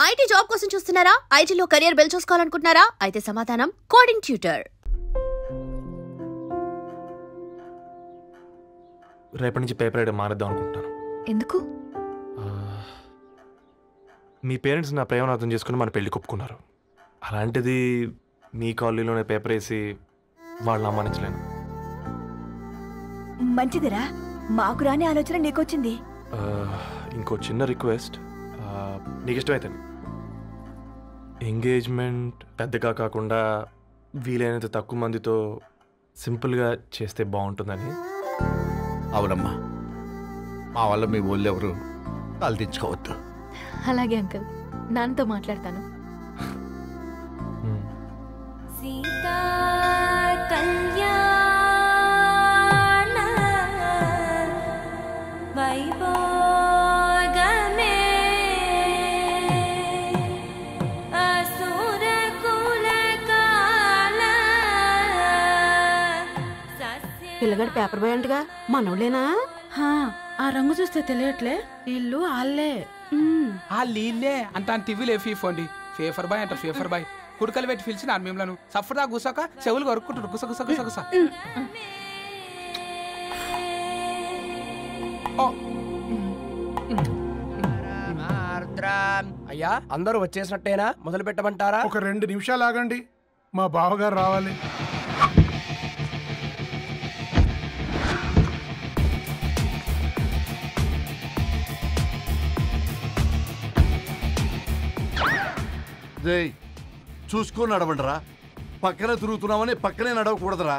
IT job కోసం చూస్తున్నారా? ఐటీలో కెరియర్ బిల్డ్ చేసుకోవాలనుకుంటున్నారా? అయితే సమాధానం కోడింగ్ ట్యూటర్. రేపటి నుంచి పేపర్ రైడ్ మానేద్దాం అనుకుంటున్నాను. ఎందుకు? మీ పేరెంట్స్ నా ప్రేమను అర్థం చేసుకుని మన పెళ్లి ఒప్పుకున్నారు. అలాంటిది మీ కాలనీలోనే పేపర్ వేసి వాళ్ళని అమ్మానించలేను. మంచిదిరా, మాకు రాని ఆలోచన నీకొచ్చింది. ఇంకో చిన్న రిక్వెస్ట్, నీకు ఇష్టమైతే ఎంగేజ్మెంట్ పెద్దగా కాకుండా వీలైనంత తక్కువ మందితో సింపుల్గా చేస్తే బాగుంటుందని. అవునమ్మా, మా వల్ల మీ ఊళ్ళో ఎవరు కాలు తెచ్చుకోవద్దు. అలాగే అంకుల్, నాన్నతో మాట్లాడతాను. సీతా కళ్యాణ వైభోగమే అసుర కులకాల. పిల్లగాడు పేపర్ బాయ్ అంటగా, మనోళ్ళేనా? ఆ రంగు చూస్తే తెలియట్లే, ఇల్లు ఆళ్ళే. నీళ్ళే అంత టివ్విలే ఫీఫోండి. ఫేఫర్ బాయ్ అంట, ఫేఫర్ బాయ్. కుడుకలు పెట్టి పిలిచిన మిమ్మల్ని సఫర్దా గుసక చెవులు కొరుక్కుంటారు. గుస గుస గుస గుస. అయ్యా, అందరూ వచ్చేసినట్టేనా? మొదలు పెట్టమంటారా? ఒక 2 నిమిషాలు ఆగండి, మా బావగారు రావాలి. చూసుకొని నడవండిరా. పక్కనే తిరుగుతున్నామని పక్కనే నడవకూడదురా.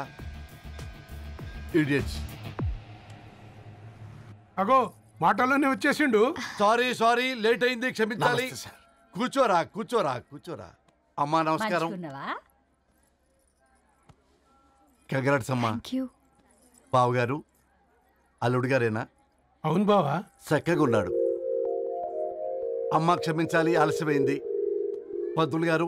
ఇడియట్స్. అగో మాటల్లోనే వచ్చేసిండు. సారీ లేట్ అయింది, క్షమించాలి. కూర్చోరా కూర్చోరా కూర్చోరా. అమ్మా నమస్కారం. కంగ్రాట్స్ అమ్మా. బావగారు అల్లుడు గారేనా? అవును బావా, చక్కగా ఉన్నాడు. అమ్మ క్షమించాలి, ఆలస్యమైంది. పంతులు గారు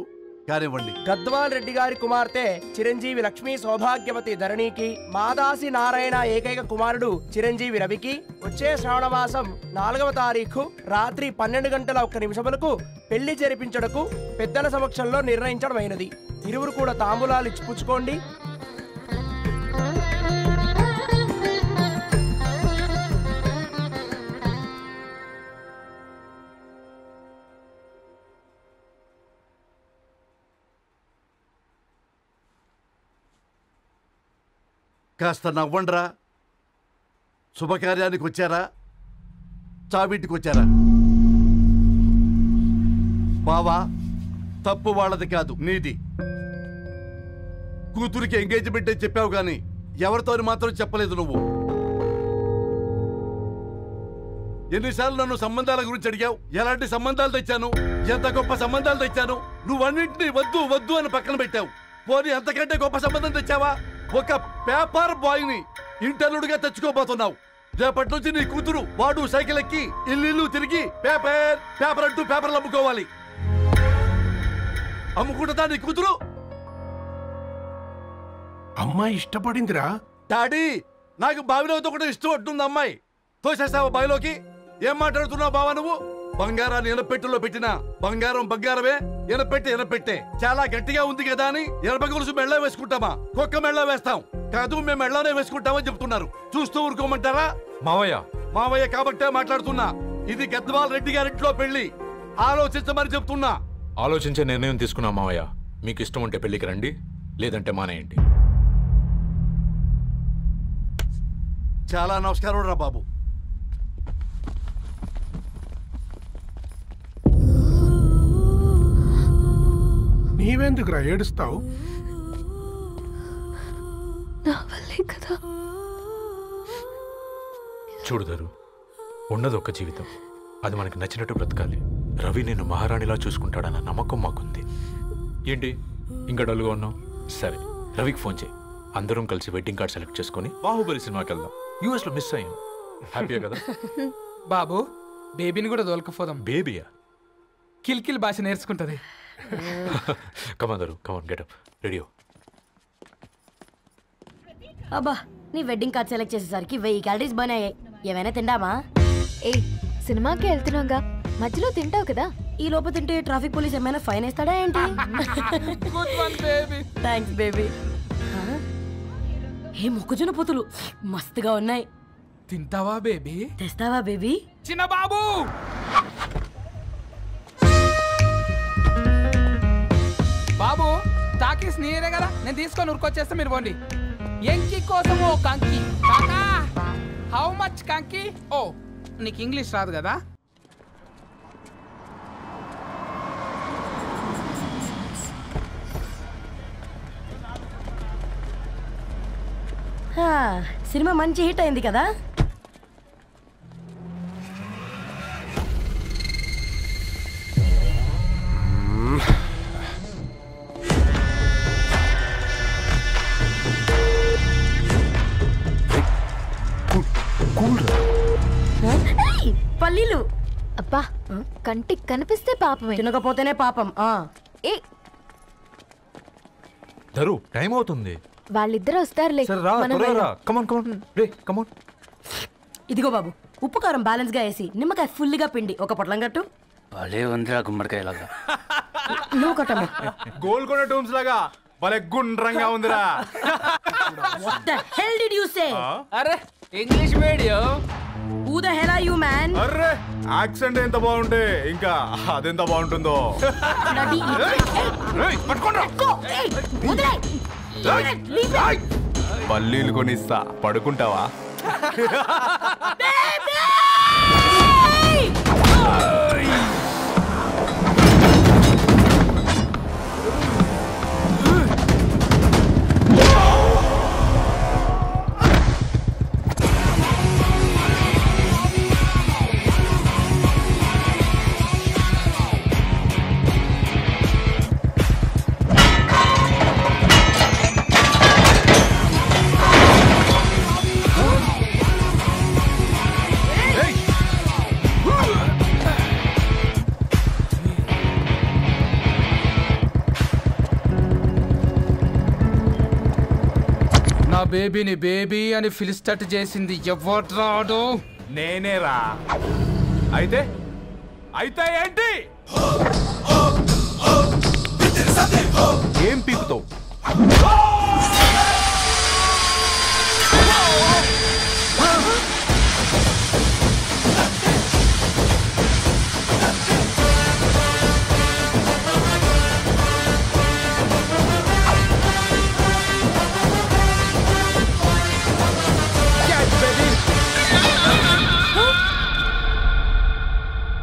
కానివ్వండి. గద్వాల్ రెడ్డి గారి కుమార్తె చిరంజీవి లక్ష్మీ సౌభాగ్యవతి ధరణికి, మాదాసి నారాయణ ఏకైక కుమారుడు చిరంజీవి రవికి వచ్చే శ్రావణ మాసం 4వ తారీఖు రాత్రి 12:01 పెళ్లి జరిపించడకు పెద్దల సమక్షంలో నిర్ణయించడమైనది. ఇరువురు కూడా తాంబూలాలు ఇచ్చి పుచ్చుకోండి. కాస్త నవ్వండ్రా. శుభకార్యానికి వచ్చారా, చావింటికి వచ్చారా? బావా, తప్పు వాళ్ళది కాదు, నీది. కూతురికి ఎంగేజ్మెంట్ అని చెప్పావు కానీ ఎవరితో మాత్రం చెప్పలేదు నువ్వు. ఎన్నిసార్లు నన్ను సంబంధాల గురించి అడిగావు? ఎలాంటి సంబంధాలు తెచ్చాను, ఎంత గొప్ప సంబంధాలు తెచ్చాను. నువ్వన్నింటినీ వద్దు వద్దు అని పక్కన పెట్టావు. పోనీ అంతకంటే గొప్ప సంబంధం తెచ్చావా? ఒక పేపర్ బాయ్ ని ఇంటర్లుడిగా తెచ్చుకోబోతున్నావు. రేపటి నుంచి నీ కూతురు వాడు సైకిల్ ఎక్కి ఇల్లు తిరిగి పేపర్ అంటూ పేపర్లు అమ్ముకోవాలి. అమ్ముకుంటుందా నీ కూతురు? అమ్మాయి ఇష్టపడిందిరా. డాడీ, నాకు బావిలోతో కూడా ఇష్టం ఉంటుంది. అమ్మాయి తోసేస్తావా బావిలోకి? ఏం మాట్లాడుతున్నావు బావా నువ్వు? బంగారాన్ని ఎనపెట్టులో పెట్టినా బంగారం బంగారమే, ఎనపెట్టే చాలా గట్టిగా ఉంది కదా అని ఎనప గొలుసు మెళ్ళ వేసుకుంటామా? కుక్క మెళ్ళ వేస్తాం కాదు, మేము మెళ్ళనే వేసుకుంటామని చెప్తున్నారు. చూస్తూ ఊరుకోమంటారా? మావయ్య కాబట్టే మాట్లాడుతున్నా. ఇది గద్వాల్ రెడ్డి గారింట్లో పెళ్లి, ఆలోచించమని చెప్తున్నా. ఆలోచించే నిర్ణయం తీసుకున్నా మావయ్య. మీకు ఇష్టం ఉంటే పెళ్లికి రండి, లేదంటే మానేయండి. చాలా నమస్కారం రా బాబు. నీవెందుకురా ఏడుస్తావు? చూడుదరు, ఉన్నది ఒక్క జీవితం, అది మనకి నచ్చినట్టు బ్రతకాలి. రవి నేను మహారాణిలా చూసుకుంటాడన్న నమ్మకం మాకుంది. ఏంటి ఇంకా డల్గా ఉన్నావు? సరే, రవికి ఫోన్ చేయి. అందరం కలిసి వెడ్డింగ్ కార్డ్ సెలెక్ట్ చేసుకుని బాహుబలి సినిమాకి వెళ్దాం. యూఎస్ లో మిస్ అయ్యాం. హ్యాపీయా కదా? బాబు, బేబీని కూడా దొలకపోదాం. బేబీయా? కిల్కిల్ భాష నేర్చుకుంటది. కమాందరు, కమాన్ గెట్ అప్, రెడీ. అబ్బా, నీ వెడ్డింగ్ కార్డ్ సెలెక్ట్ చేసేసరికి 1000 క్యాలరీస్ బర్న్ అయ్యాయి. ఏమైనా తిండామా? ఏ సినిమాకి వెళ్తున్నాగా, మధ్యలో తింటావు కదా. ఈ లోపు తింటే ట్రాఫిక్ పోలీస్ ఏమైనా ఫైన్ వేస్తాడా ఏంటి? Thanks baby. ఏ మొక్కజొన్న పొతులు మస్తుగా ఉన్నాయి. తింటావా బేబీ? తెస్తావా బేబీ? చిన్న బాబు బాబు టాకీస్ నీరే కదా, నేను తీసుకొని ఉరికొచ్చేస్తా, మీరు పోండి. ఎంకి కోసం ఓ కంకి కాకా. హౌ మచ్ కంకి? ఓ నీకు ఇంగ్లీష్ రాదు కదా? సినిమా మంచి హిట్ అయింది కదా? పల్లీలు అబ్బా, కంటికి కనిపిస్తే పాపమే, తినకపోతేనే పాపం. ఏ ధరు టైం అవుతుంది. వాళ్ళిద్దరు వస్తారులే. ఇదిగో బాబు, ఉప్పు కారం బ్యాలెన్స్ గా వేసి నిమ్మకాయ ఫుల్ గా పిండి ఒక పొట్లం కట్టు. భలే ఉందిరా గుమ్మడికాయలాగా. నువ్వు కట్టమ్మా. గోల్కొండ టూమ్స్ లాగా భలే గుండ్రంగా ఉందిరా. What the hell did you say? అరే English medium. Who the hell are you, man? Array accent ఎంత బాగుంటే ఇంకా అదెంత బాగుంటుందో. పల్లీలు కొనిస్తా, పడుకుంటావా? బేబీని బేబీ అని పిలిచేటట్టు చేసింది ఎవరు రాడు? నేనేరా. అయితే అయితే ఏంటి? ఏం పీకుతావు?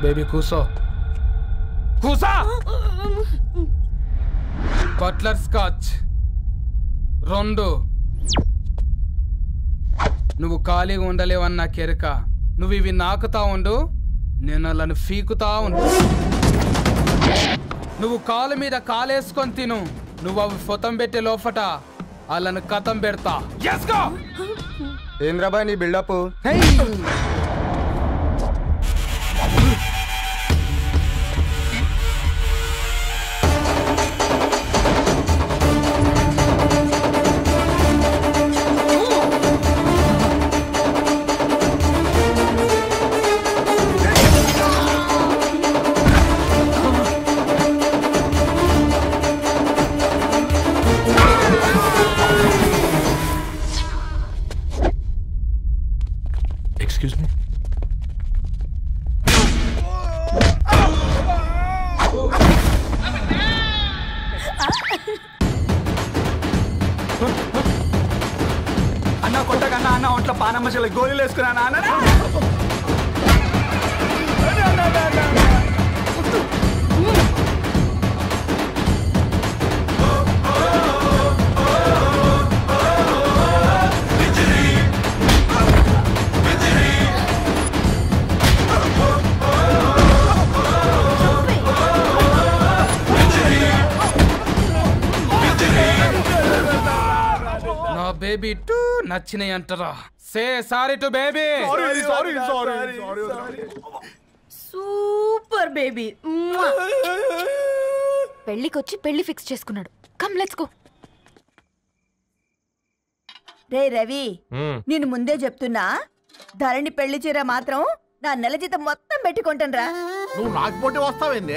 బేబీ కూసో, కూసా. Buttler scotch 2. నువ్వు ఖాళీగా ఉండలేవన్న కెరక. నువ్వు ఇవి నాకుతా ఉండు, నేను వాళ్ళని ఫీకుతా ఉండు. నువ్వు కాలు మీద కాలేసుకొని తిను. నువ్వు అవి ఫొతం పెట్టే లోపట వాళ్ళని కథం పెడతా. ఏంద్రా బాయ్ నీ బిల్డప్? Excuse me? అన్న కొట్టకన్నా అన్న ఒంట్లో పానమ్మశల గోళీలు వేసుకున్నా అన్న. బేబీ టూ నచ్చినాయి అంటారా? Say sorry to baby. Super baby. పెళ్ళికొచ్చి పెళ్లి ఫిక్స్ చేసుకున్నాడు. Come let's go. రే రవి, నేను ముందే చెప్తున్నా, ధరణి పెళ్లి చీర మాత్రం నా నెల జీతం మొత్తం పెట్టుకుంటాను. నువ్వు నాకు పోటీ వస్తావేంది?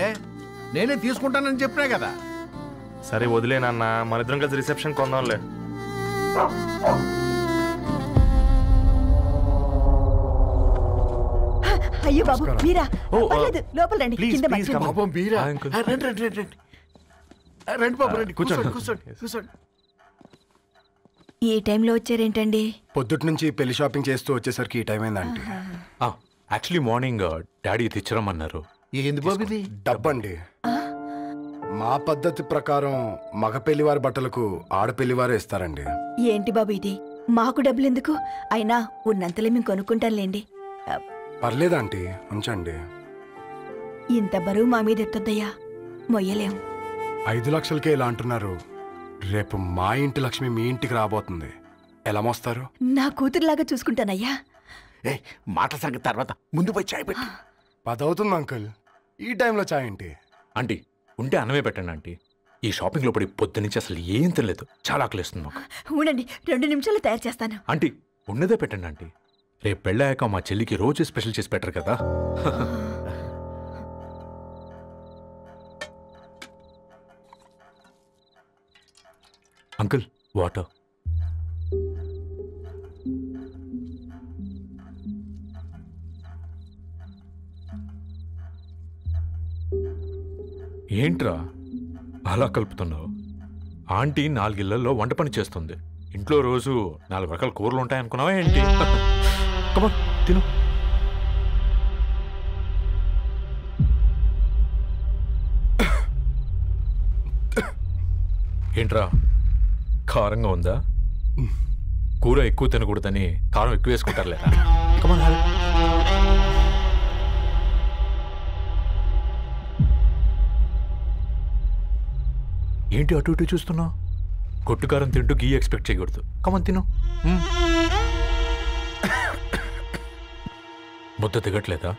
నేనే తీసుకుంటానని చెప్పినా కదా. సరే వదిలేనన్నా, మన ఇద్దరం కలిసి రిసెప్షన్ కొందాంలే. అయ్యో బాబు మీరా? పర్లేదు, లోపల రండి. కింద పాపం బీరా. రండి రండి రండి రండి బాబు రండి. కూర్చోండి కూర్చోండి కూర్చోండి. ఈ టైంలో వచ్చారేంటండి? పొద్దుటి నుంచి పెళ్లి షాపింగ్ చేస్తూ వచ్చేసరికి ఈ టైం అయిందండి. యాక్చువల్లీ మార్నింగ్ డాడీ తెచ్చరమన్నారు. ఏంది బాబు ఇది? డబ్బండి. మా పద్ధతి ప్రకారం మగ పెళ్లివారి బట్టలకు ఆడపెళ్లివారు ఇస్తారండి. ఏంటి బాబు ఇది? మాకు డబ్బులు ఎందుకు? అయినా ఉన్నంతలే మేము కొనుక్కుంటాంలేండి. పర్లేదా ఆంటీ, ఉంచండి. ఇంత బరువు మా మీద ఎత్తొద్దయ్యా, మొయ్యలేం. 5 లక్షలకే ఇలా అంటున్నారు. రేపు మా ఇంటి లక్ష్మి మీ ఇంటికి రాబోతుంది. ఎలా మోస్తారు? నా కూతురులాగా చూసుకుంటానయ్యా. మాటల సంగతి తర్వాత, ముందు పోయి చాయ్ పెట్టి. 10 అవుతుంది అంకుల్, ఈ టైంలో చాయ్ ఏంటి? ఆంటీ ఉంటే అన్నమే పెట్టండి ఆంటీ. ఈ షాపింగ్లో పడి పొద్దు నుంచి అసలు ఏం తెలియదు, చాలా ఆకలిస్తుంది మాకు. ఉండండి, 2 నిమిషాలు తయారు చేస్తాను. ఆంటీ ఉన్నదే పెట్టండి ఆంటీ. రేపు పెళ్ళాక మా చెల్లికి రోజు స్పెషల్ చేసి పెట్టరు కదా. Uncle water. ఏంట్రా అలా కలుపుతున్నావు? ఆంటీ 4 ఇళ్లలో వంట పని చేస్తుంది. ఇంట్లో రోజు 4 రకాల కూరలు ఉంటాయనుకున్నావా ఏంటి? కమా తిను. ఏంట్రా కారంగా ఉందా? కూర ఎక్కువ తినకూడదని కారం ఎక్కువ వేసుకుంటారులేరా. కమా. ఏంటి అటు ఇటు చూస్తున్నావు? కొట్టుకారం తింటూ గీ ఎక్స్పెక్ట్ చేయకూడదు. కమన్ తిను. ముద్ద దిగట్లేదా?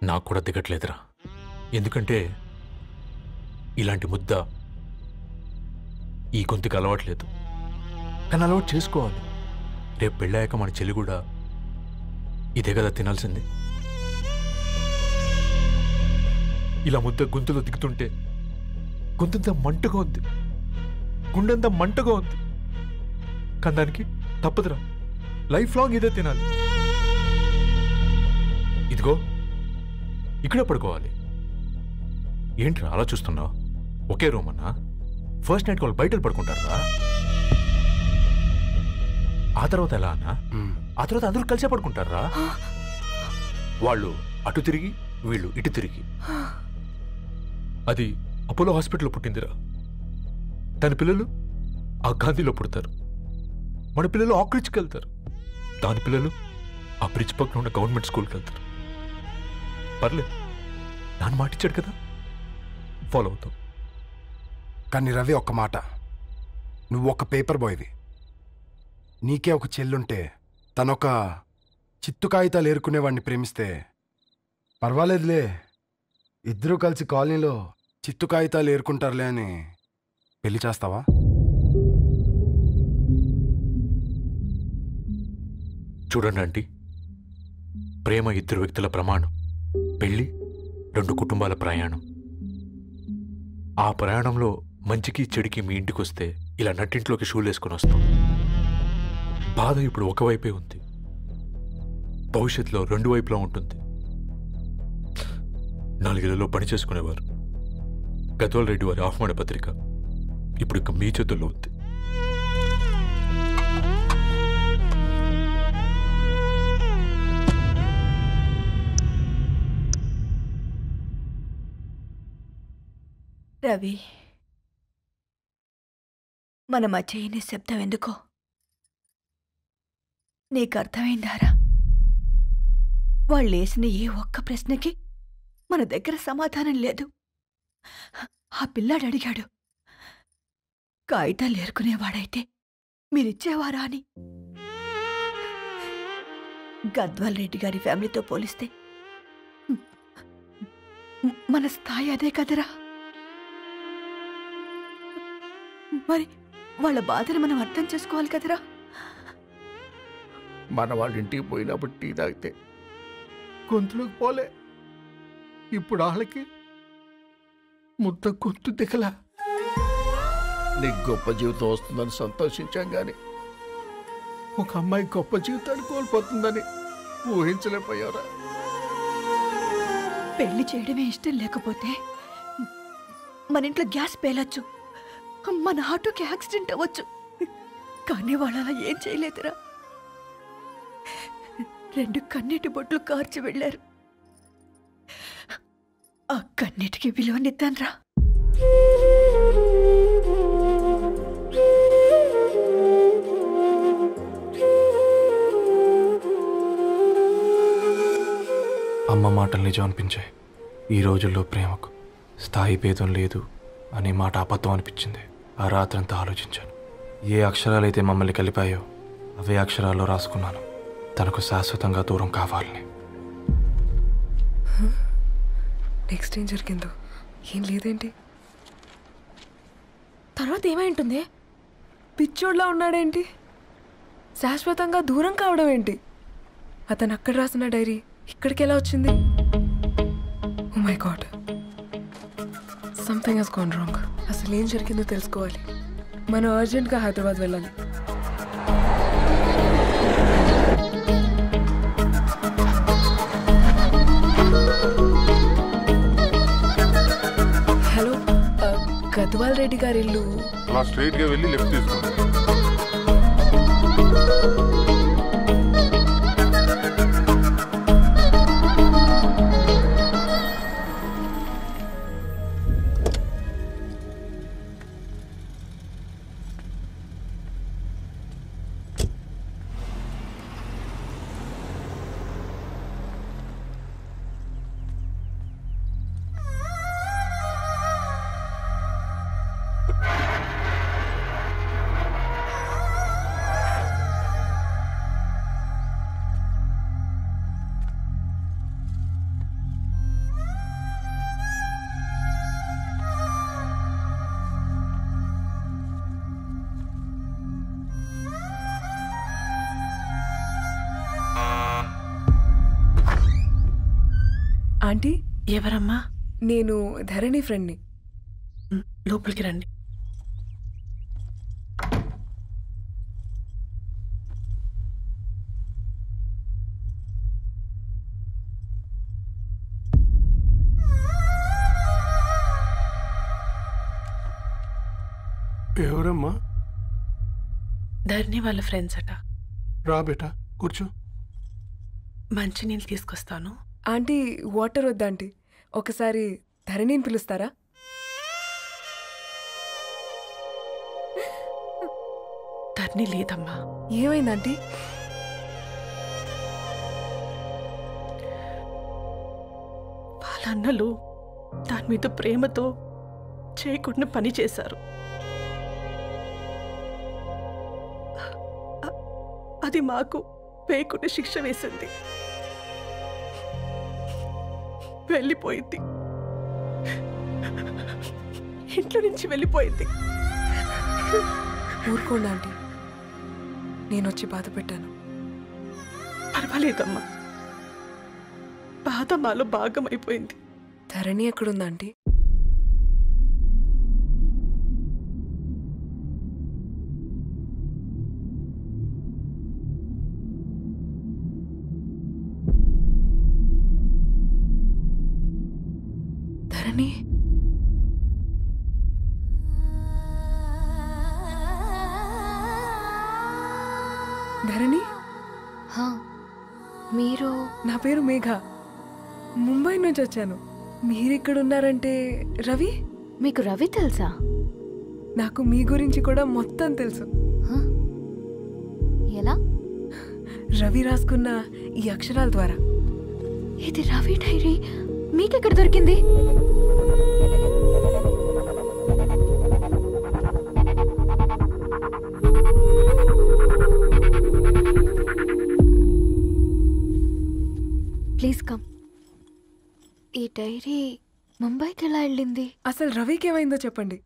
నాకు కూడా దిగట్లేదురా. ఎందుకంటే ఇలాంటి ముద్ద ఈ గొంతుకి అలవాట్లేదు. కానీ అలవాటు చేసుకోవాలి. రేపు పెళ్ళాక మన చెల్లి కూడా ఇదే కదా తినాల్సింది. ఇలా ముద్ద గొంతులో దిగుతుంటే గొంతంతా మంటగా ఉంది, గుండెంతా మంటగా ఉంది. కానీ దానికి తప్పదురా, లైఫ్ లాంగ్ ఇదే తినాలి. ఇదిగో ఇక్కడే పడుకోవాలి. ఏంట్రా అలా చూస్తున్నావు? ఒకే రూమ్ అన్నా? ఫస్ట్ నైట్ వాళ్ళు బయటలు పడుకుంటారా? ఆ తర్వాత ఎలా అన్నా? ఆ తర్వాత అందరూ కలిసే పడుకుంటారా? వాళ్ళు అటు తిరిగి, వీళ్ళు ఇటు తిరిగి. అది అపోలో హాస్పిటల్లో పుట్టిందిరా. దాని పిల్లలు ఆ గాంధీలో పుడతారు. మన పిల్లలు ఆక్రిచ్కి వెళ్తారు. దాని పిల్లలు ఆ బ్రిడ్జ్ పక్కన ఉన్న గవర్నమెంట్ స్కూల్కి వెళ్తారు. పర్లేదు, నాన్న మాటిచ్చాడు కదా, ఫాలో అవుతాం. కానీ రవి, ఒక్క మాట, నువ్వు ఒక పేపర్ బాయ్వి. నీకే ఒక చెల్లుంటే తనొక చిత్తు కాగితాలు ఏరుకునేవాడిని ప్రేమిస్తే పర్వాలేదులే, ఇద్దరూ కలిసి కాలనీలో చిత్తు కాగితాలు ఏరుకుంటారులే అని పెళ్లి చేస్తావా? చూడండి ఆంటీ, ప్రేమ 2 వ్యక్తుల ప్రమాణం, పెళ్లి 2 కుటుంబాల ప్రయాణం. ఆ ప్రయాణంలో మంచికి చెడికి మీ ఇంటికి వస్తే ఇలా నట్టింట్లోకి షూలు వేసుకొని వస్తాం. బాధ ఇప్పుడు ఒకవైపే ఉంది, భవిష్యత్తులో 2 వైపులా ఉంటుంది. 4 ఏళ్లలో పని చేసుకునేవారు గద్వాల్ రెడ్డి వారి ఆహ్వాన పత్రిక ఇప్పుడు ఇక మీ చేతుల్లో ఉంది. రవి, మన మధ్య ఈ నిశ్శబ్దం ఎందుకో నీకు అర్థమైందారా? వాళ్ళు వేసిన ఏ ఒక్క ప్రశ్నకి మన దగ్గర సమాధానం లేదు. ఆ పిల్లాడు అడిగాడు, కాగితాలు ఏరుకునేవాడైతే మీరిచ్చేవారా అని. గద్వాల్ రెడ్డి గారి ఫ్యామిలీతో పోలిస్తే మన స్థాయి అదే కదరా. మరి వాళ్ళ బాధను మనం అర్థం చేసుకోవాలి కదరా. మన వాళ్ళ ఇంటికి పోయినప్పుడు టీ తాగితే గొంతులోకి పోలే, ఇప్పుడు వాళ్ళకి ముద్ద గొంతు దిగలా. నీకు గొప్ప జీవితం వస్తుందని సంతోషించాం కానీ ఒక అమ్మాయి గొప్ప జీవితాన్ని కోల్పోతుందని ఊహించలేకపోయారా? పెళ్లి చేయడమే ఇష్టం లేకపోతే మన ఇంట్లో గ్యాస్ పేలొచ్చు, మన ఆటోకి యాక్సిడెంట్ అవ్వచ్చు, కానీ వాళ్ళు అలా ఏం చేయలేదురా. 2 కన్నీటి బొట్లు కార్చి వెళ్ళారు. ఆ కన్నీటికి విలువనిద్దాన్రా. అమ్మ మాటలు నిజం అనిపించాయి. ఈ రోజుల్లో ప్రేమకు స్థాయి భేదం లేదు అనే మాట అబద్ధం అనిపించింది. ఆ రాత్రంతా ఆలోచించాను. ఏ అక్షరాలైతే మమ్మల్ని కలిపాయో అవే అక్షరాల్లో రాసుకున్నాను, తనకు శాశ్వతంగా దూరం కావాలని. నెక్స్ట్ ఏం జరిగిందో ఏం లేదేంటి? తర్వాత ఏమై ఉంటుంది? పిచ్చోడ్లా ఉన్నాడేంటి? శాశ్వతంగా దూరం కావడం ఏంటి? అతను అక్కడ రాసిన డైరీ ఇక్కడికి ఎలా వచ్చింది? Oh my god, something has gone wrong. అసలు ఏం జరిగిందో తెలుసుకోవాలి. మనం అర్జెంట్గా హైదరాబాద్ వెళ్ళాలి. హలో, గద్వాల్ రెడ్డి గారి ఇల్లు. అలా స్ట్రైట్గా వెళ్ళి లెఫ్ట్ తీసుకోండి. ఆంటీ, ఎవరమ్మా? నేను ధరణి ఫ్రెండ్ని. లోపలికి రండి. ఎవరమ్మా? ధరణి వాళ్ళ ఫ్రెండ్స్ అట. రా బేటా, కూర్చో. మంచినీళ్ళు తీసుకొస్తాను. ఆంటీ, వాటర్ వద్దా ఆంటీ? ఒకసారి ధరణిని పిలుస్తారా? ధరణి లేదమ్మా. ఏమైంది ఆంటీ? వాళ్ళ అన్నలు దాని మీద ప్రేమతో చేయకుండా పని చేశారు. అది మాకు వేయకుండా శిక్ష వేసింది. వెళ్ళిపోయింది, ఇంట్లో నుంచి వెళ్ళిపోయింది. ఊరుకోండి ఆంటీ, నేను వచ్చి బాధ పెట్టాను. పర్వాలేదమ్మా, బాధ మాలో భాగం అయిపోయింది. ధరణి ఎక్కడుందా ఆంటీ? ధరణి, ధరణి, మీరు? నా పేరు మేఘ, ముంబై నుంచి వచ్చాను. మీరిక్కడ ఉన్నారంటే రవి? మీకు రవి తెలుసా? నాకు మీ గురించి కూడా మొత్తం తెలుసు. ఎలా? రవి రాసుకున్న ఈ అక్షరాల ద్వారా. ఇది రవి డైరీ మీకెక్కడ దొరికింది? Please come. ఈ డైరీ ముంబైకి ఎలా వెళ్ళింది? అసలు రవికి ఏమైందో చెప్పండి.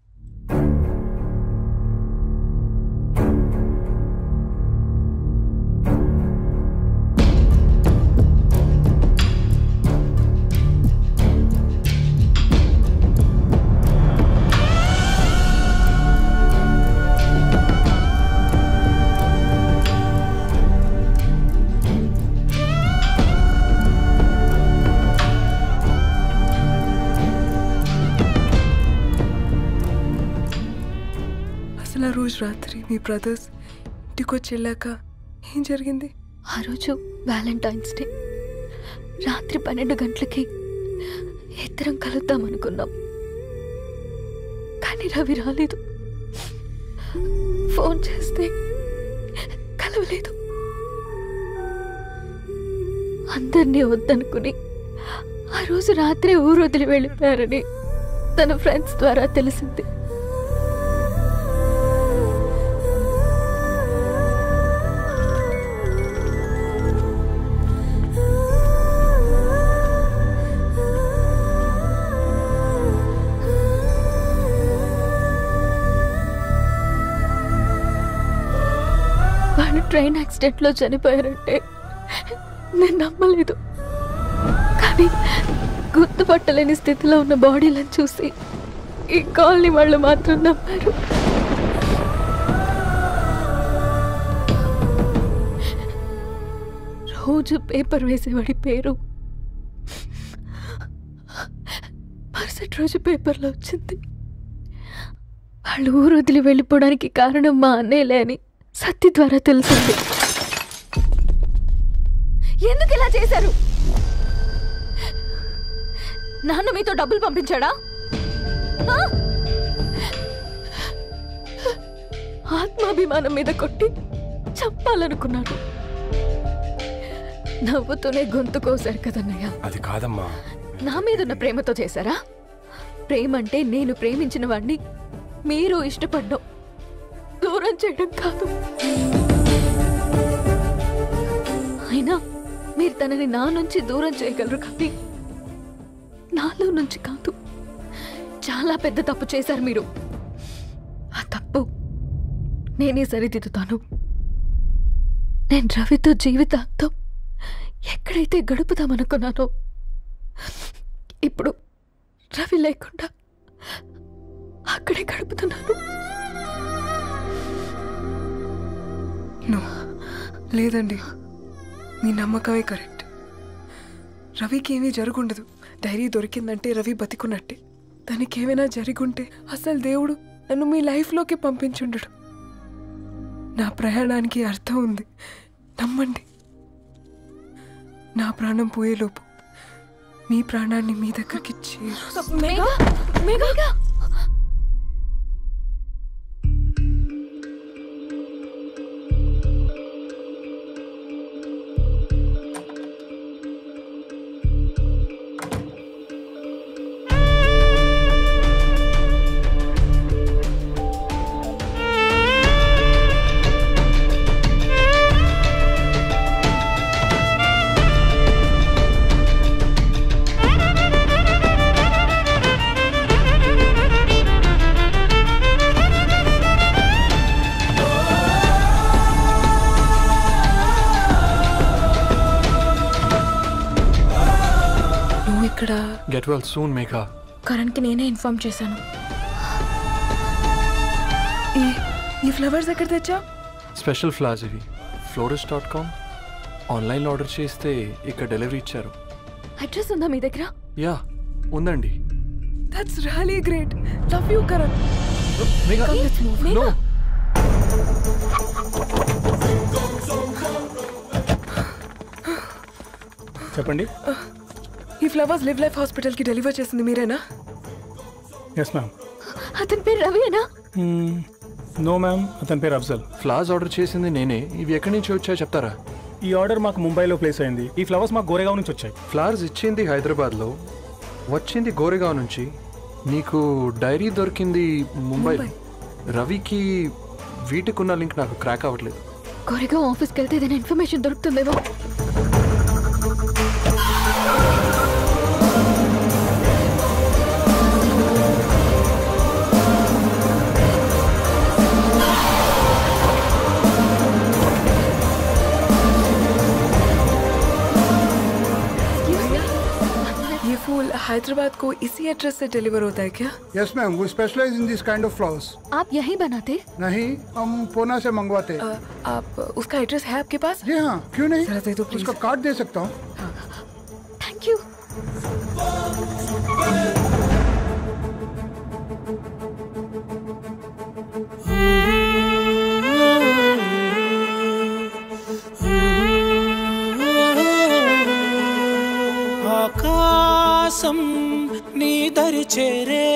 అసలు ఆ రోజు రాత్రి మీ బ్రదర్స్ ఇంటికి వచ్చి వెళ్ళాక ఏం జరిగింది? ఆ రోజు వ్యాలంటైన్స్ డే రాత్రి 12 గంటలకి ఇద్దరం కలుద్దాం అనుకున్నాం. కానీ రవి రాలేదు. ఫోన్ చేస్తే కలవలేదు. అందరినీ వద్దనుకుని ఆ రోజు రాత్రి ఊరు వదిలి వెళ్ళిపోయారని తన ఫ్రెండ్స్ ద్వారా తెలిసింది. వాళ్ళు ట్రైన్ యాక్సిడెంట్లో చనిపోయారంటే నేను నమ్మలేదు. కానీ గుర్తుపట్టలేని స్థితిలో ఉన్న బాడీలను చూసి ఈ కాలనీ వాళ్ళు మాత్రం నమ్మారు. రోజు పేపర్ వేసేవాడి పేరు మరుసటి రోజు పేపర్లో వచ్చింది. వాళ్ళు ఊరు వదిలి వెళ్ళిపోవడానికి కారణం మా అన్నయ్యలే అని సత్తి ద్వారా తెలిసింది. ఎందుకు ఇలా చేశారు? నాన్న మీతో డబ్బులు పంపించాడా? ఆత్మాభిమానం మీద కొట్టి చంపాలనుకున్నాడు. నవ్వుతూనే గొంతు కోసారు కదన్నయ్య. అది కాదమ్మా. నా మీదున్న ప్రేమతో చేశారా? ప్రేమ అంటే నేను ప్రేమించిన వాడిని మీరు ఇష్టపడ్డం, దూరం చేయడం కాదు. అయినా మీరు తనని నా నుంచి దూరం చేయగలరు కానీ నాలో నుంచి కాదు. చాలా పెద్ద తప్పు చేశారు మీరు. ఆ తప్పు నేనే సరిదిద్దుతాను. నేను రవితో జీవితాంతం ఎక్కడైతే గడుపుదామనుకున్నానో ఇప్పుడు రవి లేకుండా అక్కడే గడుపుతున్నాను. లేదండి, మీ నమ్మకమే కరెక్ట్. రవికి ఏమీ జరుగుండదు. డైరీ దొరికిందంటే రవి బతికున్నట్టే. తనకి ఏమైనా జరుగుంటే అసలు దేవుడు నన్ను మీ లైఫ్లోకి పంపించుండడు. నా ప్రయాణానికి అర్థం ఉంది, నమ్మండి. నా ప్రాణం పోయేలోపు మీ ప్రాణాన్ని మీ దగ్గరికి గెట్ వెల్ సూన్ మేఘా. కరణ్కి నేనే ఇన్ఫార్మ్ చేశాను. ఈ ఫ్లవర్స్ ఎక్కడ తెచ్చా? స్పెషల్ ఫ్లవర్స్ ఇవి. florist.com ఆన్లైన్లో ఆర్డర్ చేస్తే ఇక్కడ డెలివరీ ఇచ్చారు. అడ్రస్ ఉందా మీ దగ్గర? యా ఉందండి. That's really great. Love you Karan. Megha no. చెప్పండి. ఈ ఫ్లవర్స్ లివ్ లైఫ్ హాస్పిటల్కి డెలివర్ చేసింది మీరేనా? Yes ma'am. అతని పేరు రవియేనా? నో మ్యామ్, అతని పేరు అఫ్జల్. ఫ్లవర్స్ ఆర్డర్ చేసింది నేనే. ఇవి ఎక్కడి నుంచి వచ్చాయో చెప్తారా? ఈ ఆర్డర్ మాకు ముంబైలో ప్లేస్ అయింది. ఈ ఫ్లవర్స్ మాకు గోరేగావ్ నుంచి వచ్చాయి. ఫ్లవర్స్ ఇచ్చింది హైదరాబాద్లో, వచ్చింది గోరేగావ్ నుంచి. నీకు డైరీ దొరికింది ముంబై. రవికి వీటికున్న లింక్ నాకు క్రాక్ అవ్వట్లేదు. గోరేగావ్ ఆఫీస్కి వెళ్తే ఏదైనా ఇన్ఫర్మేషన్ దొరుకుతుందేమో. फूल हैदराबाद को इसी एड्रेस से डिलीवर होता है क्या? यस मैम, वो specialise in this kind of flowers. आप यहीं बनाते? नहीं, हम पूना से मंगवाते. आप उसका एड्रेस है आपके पास? जी हाँ, क्यों नहीं? जरा दे दो प्लीज. उसका कार्ड दे सकता हूँ. Thank you. Oh శ్వాసం నీ దరి చేరే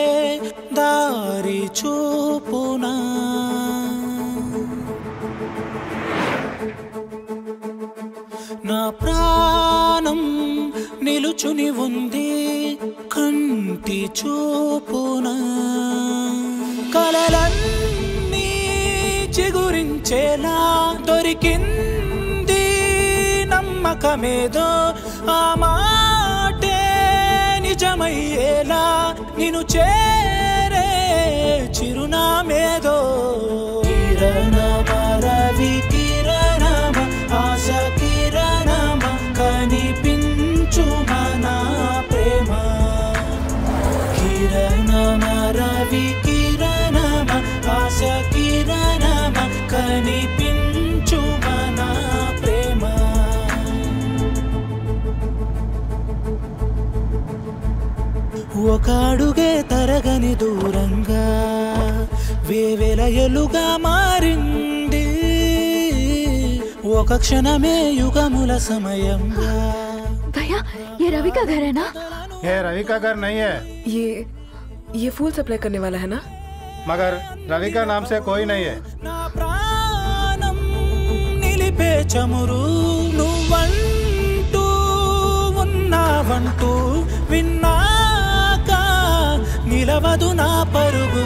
దారి చూపునా నా ప్రాణం నిలుచుని ఉంది కంటి చూపునా కలలన్నీ చిగురించేలా దొరికింది నమ్మకమేదో ఆ మాటే నిజమయ్యేలా నిన్ను చేరే చిరునామేదో కిరణమ రవి కిరణమ ఆశ కిరణమ కనిపించు మన ప్రేమ కిరణమ రవి కిరణమ ఆశ కిరణమ కనిపించు మన ప్రేమ ఒక అడుగే తరగని దూరంగా వేవేల ఎలుగా మారింది ఒక క్షణమే యుగముల సమయంగా भैया ये रवि का घर है ना? ये रवि का घर नहीं है। ये फूल सप्लाई करने वाला है ना? मगर रवि का नाम से कोई नहीं है। ప్రాణం నిలిపే చమురు నువ్వంటూ ఉన్నావంటూ విన్నాక నిలవదు నా పరుగు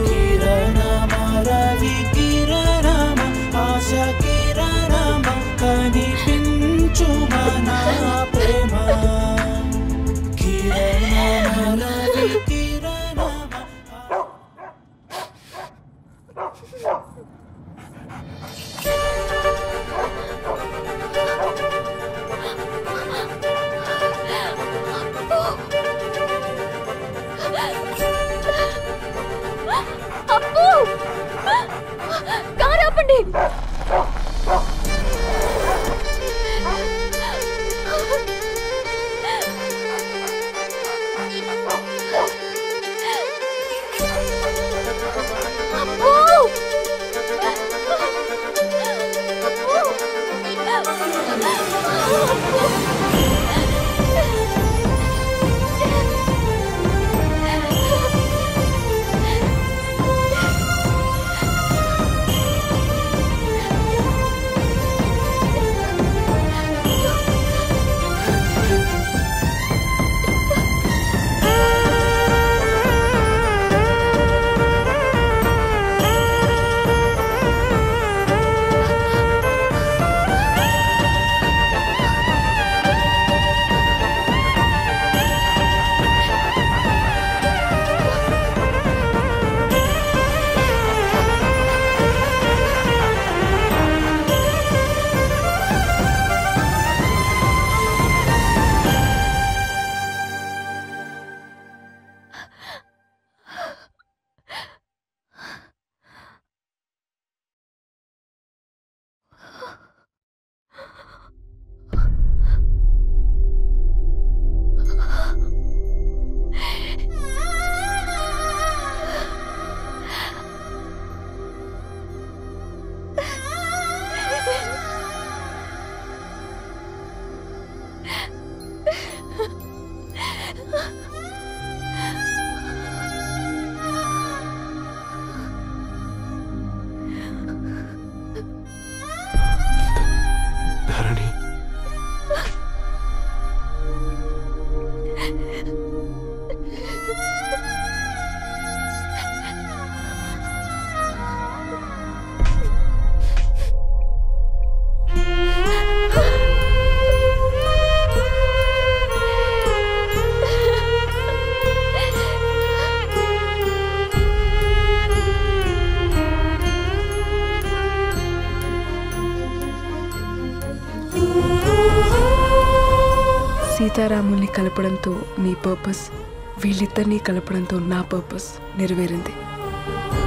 కిరణమ రవి కిరణమ ఆశ కిరణమ కనిపించు మన ప్రేమ కిరణమ రవి కిరణమ అప్పు కారు ఆపండి సీతారాముల్ని కలపడంతో నీ పర్పస్, వీళ్ళిద్దరినీ కలపడంతో నా పర్పస్ నెరవేరింది.